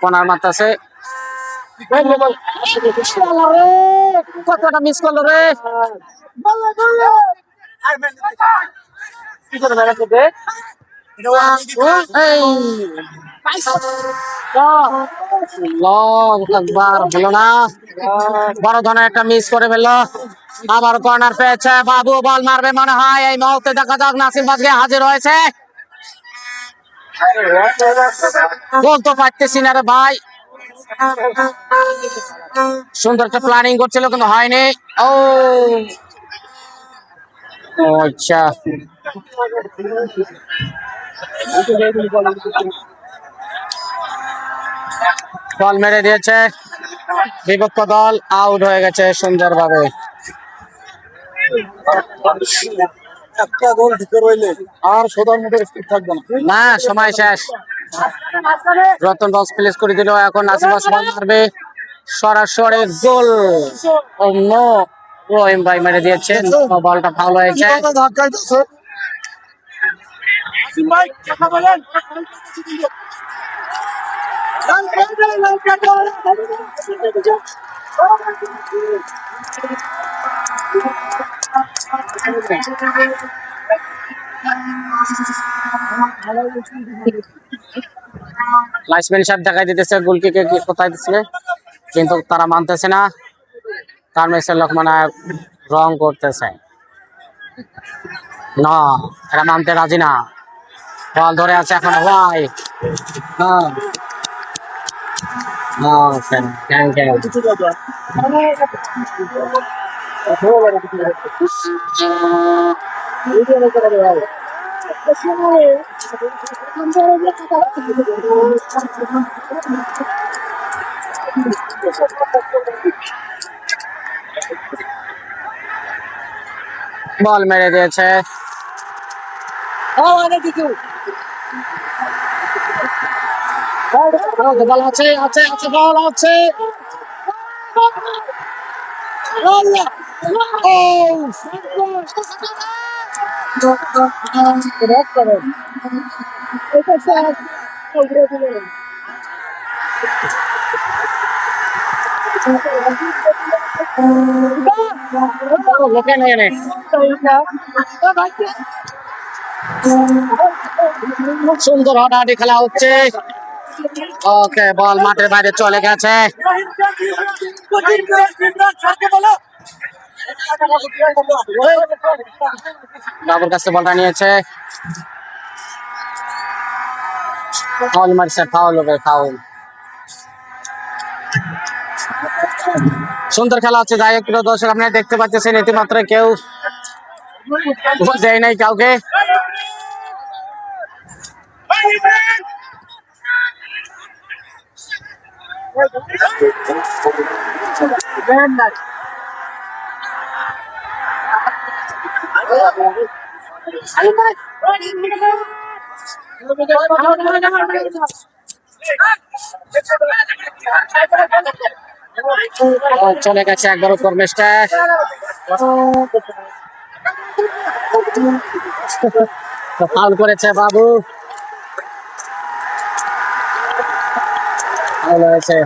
কোনার মারতেছে, কতটা মিস করলো রে। হলো না, বড় ধরনের একটা মিস করে ফেললো। আবার কর্নার পেয়েছে বাবু, বল মারবে মনে হয় এই মুহূর্তে। দেখা যাক, নাসির বাজকে হাজির হয়েছে। বলতে পারতেছি না রে ভাই, সুন্দর একটা প্ল্যানিং করছিল কিন্তু হয়নি। ও আচ্ছা, বল মেরে দিয়েছে, বিপক্ষ দল আউট হয়ে গেছে সুন্দরভাবে। একটা গোল ঢুকে রইলে আর সোদার মধ্যে থাকবে না, সময় শেষ। রতন বক্স প্লেস করে দিল, এখন নাসির বল মারবে, সরাসরি গোল। ও নো, রহিম ভাই মেরে দিয়েছে, বলটা ফাউল হয়েছে। লাইসম্যান সাহেব দেখাই দিতেছে গোলকিকে কোথায় দিচ্ছে, কিন্তু তারা মানতেছে না। তার মেসের লোক মানে রং করতেছে না, এরা মানতে রাজি না। বল ধরে আছে এখন ভাই, বল মেরে দিয়েছে। বল আছে আছে আছে, বল আছে। সুন্দর হাঁটাহাঁটি খেলা হচ্ছে। ওকে, বল মাঠের বাইরে চলে গেছে। বাবুর কাছে বলটা নিয়েছে, ফাউল মারছে, ফাউল হবে, ফাউল। সুন্দর খেলা হচ্ছে। যাই হোক প্রিয় দর্শক, আপনারা দেখতে পাচ্ছেন ইতিমাত্র কেউ দেয় নাই কাউকে। চলে গেছে একবার উপর ম্যাচটা, ফাউল করেছে বাবু, ফাউল হয়েছে।